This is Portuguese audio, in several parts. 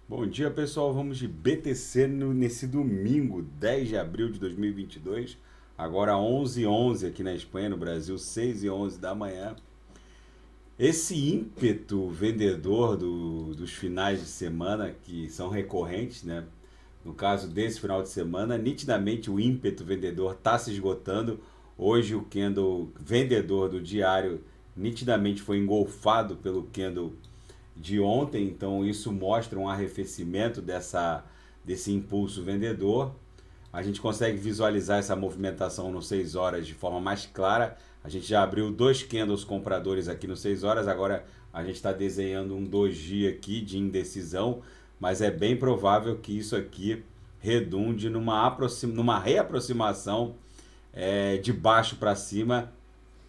Bom dia, pessoal. Vamos de BTC nesse domingo, 10 de abril de 2022. Agora 11h11 aqui na Espanha, no Brasil, 6h11 da manhã. Esse ímpeto vendedor dos finais de semana, que são recorrentes, né? No caso desse final de semana, nitidamente o ímpeto vendedor está se esgotando. Hoje o candle vendedor do diário nitidamente foi engolfado pelo candle de ontem, então isso mostra um arrefecimento desse impulso vendedor. A gente consegue visualizar essa movimentação no 6 horas de forma mais clara. A gente já abriu dois candles compradores aqui no 6 horas, agora a gente está desenhando um doji aqui de indecisão, mas é bem provável que isso aqui redunde numa reaproximação de baixo para cima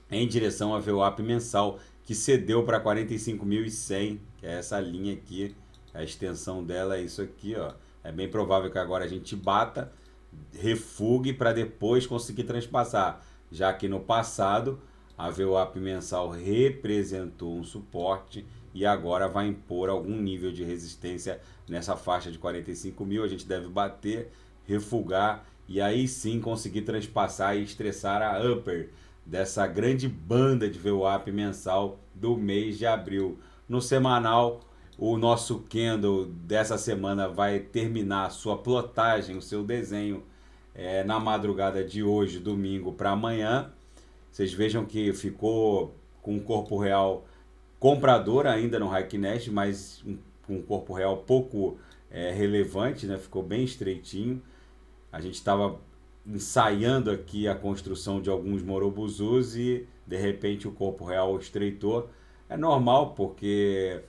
em direção à VWAP mensal, que cedeu para 45.100, que é essa linha aqui. A extensão dela é isso aqui, ó. É bem provável que agora a gente bata, refugue para depois conseguir transpassar, já que no passado a VWAP mensal representou um suporte e agora vai impor algum nível de resistência nessa faixa de 45 mil. A gente deve bater, refugar e aí sim conseguir transpassar e estressar a upper dessa grande banda de VWAP mensal do mês de abril. No semanal, o nosso candle dessa semana vai terminar a sua plotagem, o seu desenho na madrugada de hoje, domingo para amanhã. Vocês vejam que ficou com um corpo real comprador ainda no High Nash, mas com um corpo real pouco relevante, né? Ficou bem estreitinho. A gente estava ensaiando aqui a construção de alguns morobuzus e de repente o corpo real estreitou. É normal porque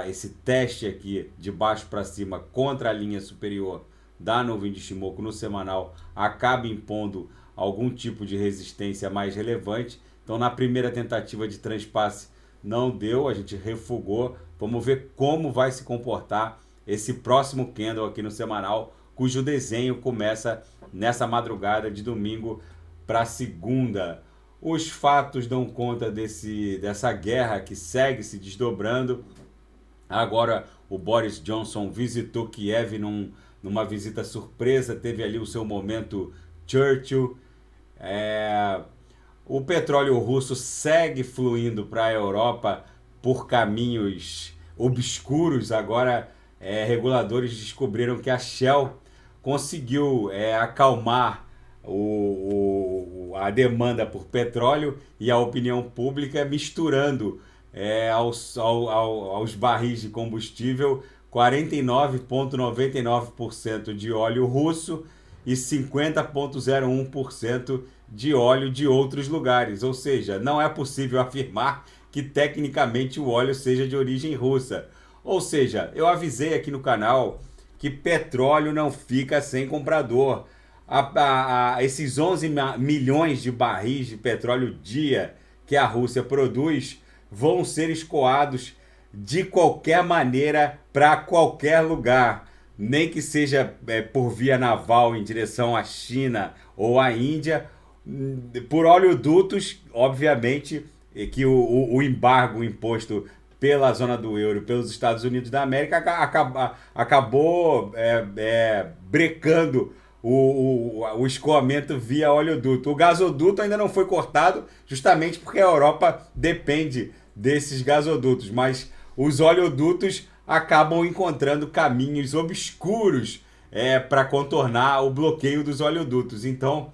esse teste aqui de baixo para cima contra a linha superior da nuvem de Shimoku no semanal acaba impondo algum tipo de resistência mais relevante. Então na primeira tentativa de transpasse não deu, a gente refugou. Vamos ver como vai se comportar esse próximo candle aqui no semanal, cujo desenho começa nessa madrugada de domingo para segunda. Os fatos dão conta dessa guerra que segue se desdobrando. Agora o Boris Johnson visitou Kiev numa visita surpresa, teve ali o seu momento Churchill. O petróleo russo segue fluindo para a Europa por caminhos obscuros. Agora, reguladores descobriram que a Shell conseguiu acalmar a demanda por petróleo e a opinião pública, misturando aos barris de combustível 49,99% de óleo russo e 50,01% de óleo de outros lugares. Ou seja, não é possível afirmar que tecnicamente o óleo seja de origem russa. Ou seja, eu avisei aqui no canal que petróleo não fica sem comprador. Esses 11 milhões de barris de petróleo dia que a Rússia produz vão ser escoados de qualquer maneira para qualquer lugar, nem que seja por via naval em direção à China ou à Índia, por oleodutos, obviamente, que o embargo imposto pela zona do euro, pelos Estados Unidos da América, acabou brecando o escoamento via oleoduto. O gasoduto ainda não foi cortado, justamente porque a Europa depende desses gasodutos, mas os oleodutos acabam encontrando caminhos obscuros para contornar o bloqueio dos oleodutos. Então,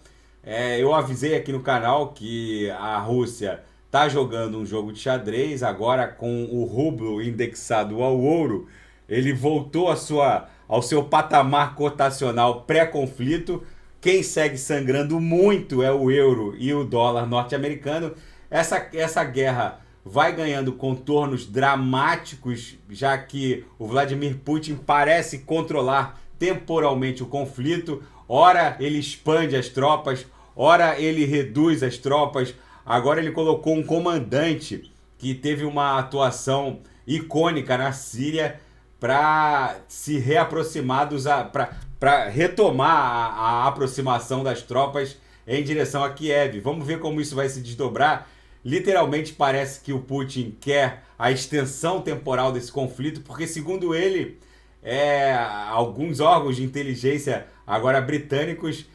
eu avisei aqui no canal que a Rússia está jogando um jogo de xadrez, agora com o rublo indexado ao ouro, ele voltou ao seu patamar cotacional pré-conflito. Quem segue sangrando muito é o euro e o dólar norte-americano. Essa guerra vai ganhando contornos dramáticos, já que o Vladimir Putin parece controlar temporalmente o conflito. Ora ele expande as tropas, ora ele reduz as tropas. Agora ele colocou um comandante que teve uma atuação icônica na Síria para se reaproximar para retomar a aproximação das tropas em direção a Kiev. Vamos ver como isso vai se desdobrar. Literalmente parece que o Putin quer a extensão temporal desse conflito, porque segundo ele alguns órgãos de inteligência agora britânicos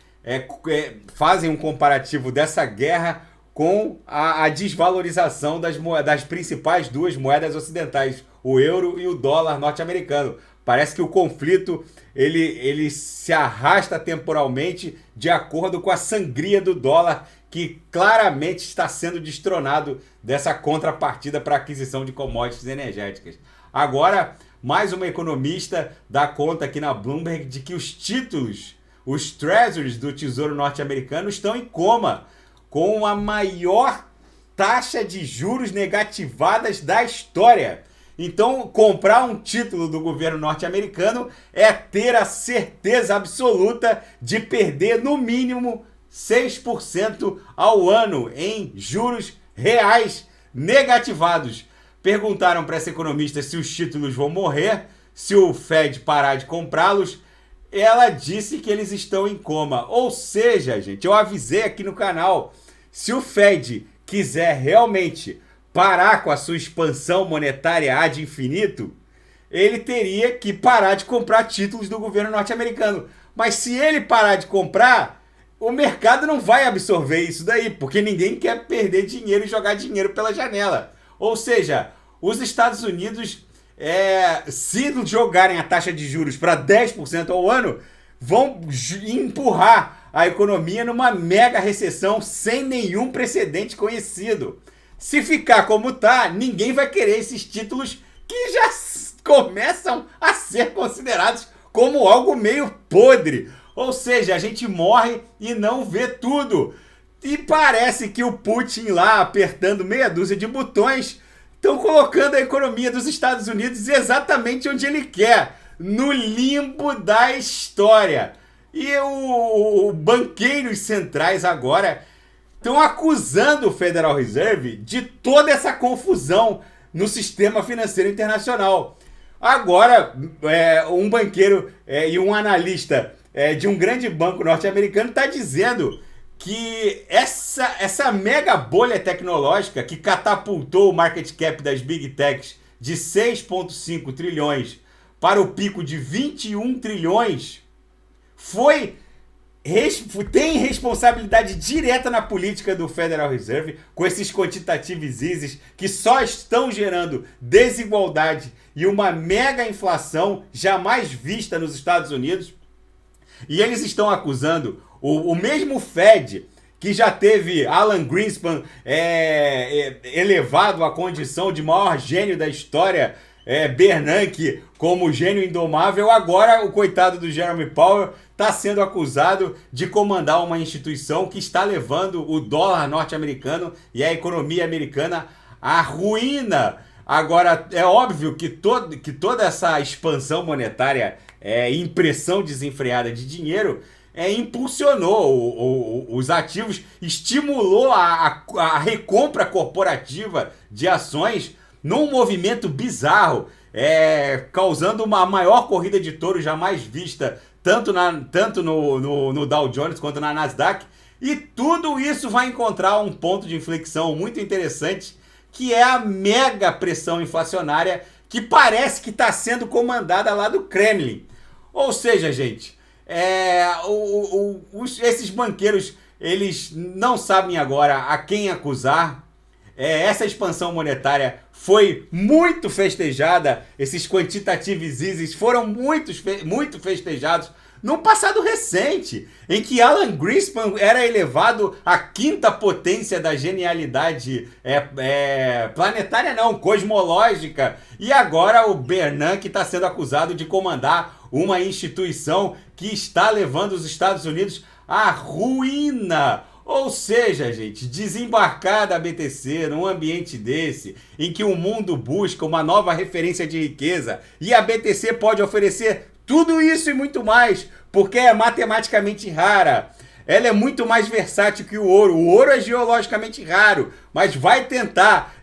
fazem um comparativo dessa guerra com a desvalorização das principais duas moedas ocidentais, o euro e o dólar norte-americano. Parece que o conflito ele se arrasta temporalmente de acordo com a sangria do dólar, que claramente está sendo destronado dessa contrapartida para a aquisição de commodities energéticas. Agora, mais uma economista dá conta aqui na Bloomberg de que os títulos, os treasuries do Tesouro norte-americano estão em coma, com a maior taxa de juros negativadas da história. Então, comprar um título do governo norte-americano é ter a certeza absoluta de perder no mínimo 6% ao ano em juros reais negativados. Perguntaram para essa economista se os títulos vão morrer, se o Fed parar de comprá-los. Ela disse que eles estão em coma. Ou seja, gente, eu avisei aqui no canal, se o Fed quiser realmente parar com a sua expansão monetária ad infinito, ele teria que parar de comprar títulos do governo norte-americano. Mas se ele parar de comprar, o mercado não vai absorver isso daí, porque ninguém quer perder dinheiro e jogar dinheiro pela janela. Ou seja, os Estados Unidos, se jogarem a taxa de juros para 10% ao ano, vão empurrar a economia numa mega recessão sem nenhum precedente conhecido. Se ficar como tá, ninguém vai querer esses títulos que já começam a ser considerados como algo meio podre. Ou seja, a gente morre e não vê tudo. E parece que o Putin lá, apertando meia dúzia de botões, estão colocando a economia dos Estados Unidos exatamente onde ele quer, no limbo da história. E os banqueiros centrais agora estão acusando o Federal Reserve de toda essa confusão no sistema financeiro internacional. Agora, um banqueiro e um analista de um grande banco norte-americano está dizendo que essa mega bolha tecnológica que catapultou o market cap das Big Techs de 6,5 trilhões para o pico de 21 trilhões tem responsabilidade direta na política do Federal Reserve, com esses quantitative easing que só estão gerando desigualdade e uma mega inflação jamais vista nos Estados Unidos. E eles estão acusando o mesmo Fed, que já teve Alan Greenspan elevado à condição de maior gênio da história, Bernanke como gênio indomável, agora o coitado do Jerome Powell está sendo acusado de comandar uma instituição que está levando o dólar norte-americano e a economia americana à ruína. Agora, é óbvio que toda essa expansão monetária, impressão desenfreada de dinheiro, impulsionou os ativos, estimulou a recompra corporativa de ações num movimento bizarro, causando uma maior corrida de touros jamais vista, tanto no Dow Jones quanto na Nasdaq. E tudo isso vai encontrar um ponto de inflexão muito interessante, que é a mega pressão inflacionária que parece que está sendo comandada lá do Kremlin. Ou seja, gente, esses banqueiros, eles não sabem agora a quem acusar. Essa expansão monetária foi muito festejada, esses quantitative easing foram muito festejados num passado recente, em que Alan Greenspan era elevado à quinta potência da genialidade planetária, não, cosmológica, e agora o Bernanke está sendo acusado de comandar uma instituição que está levando os Estados Unidos à ruína. Ou seja, gente, desembarcar da BTC num ambiente desse, em que o mundo busca uma nova referência de riqueza, e a BTC pode oferecer tudo isso e muito mais, porque é matematicamente rara. Ela é muito mais versátil que o ouro. O ouro é geologicamente raro, mas vai tentar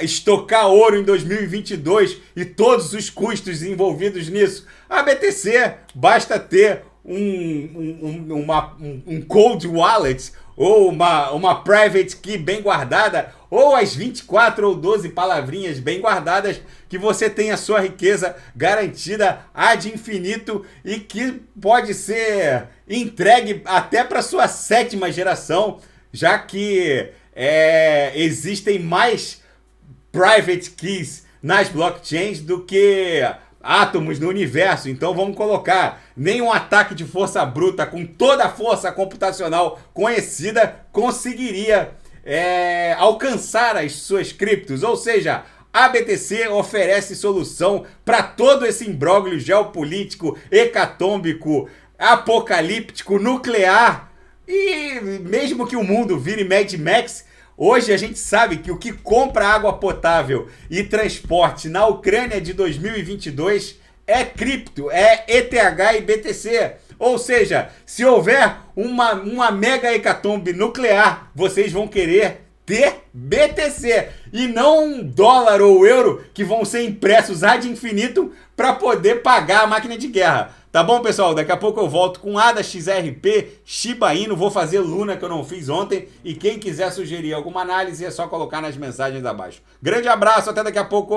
estocar ouro em 2022 e todos os custos envolvidos nisso. A BTC basta ter um cold wallet ou uma private key bem guardada, ou as 24 ou 12 palavrinhas bem guardadas, que você tem a sua riqueza garantida ad infinito e que pode ser entregue até para sua 7ª geração, já que existem mais private keys nas blockchains do que átomos no universo. Então vamos colocar, nenhum ataque de força bruta com toda a força computacional conhecida conseguiria alcançar as suas criptos. Ou seja, a BTC oferece solução para todo esse imbróglio geopolítico, hecatômbico, apocalíptico, nuclear. E mesmo que o mundo vire Mad Max, hoje a gente sabe que o que compra água potável e transporte na Ucrânia de 2022 é cripto, é ETH e BTC. Ou seja, se houver uma mega hecatombe nuclear, vocês vão querer ter BTC e não dólar ou euro que vão ser impressos ad infinito para poder pagar a máquina de guerra. Tá bom, pessoal? Daqui a pouco eu volto com ADA, XRP, Shiba Inu, vou fazer Luna que eu não fiz ontem e quem quiser sugerir alguma análise é só colocar nas mensagens abaixo. Grande abraço, até daqui a pouco.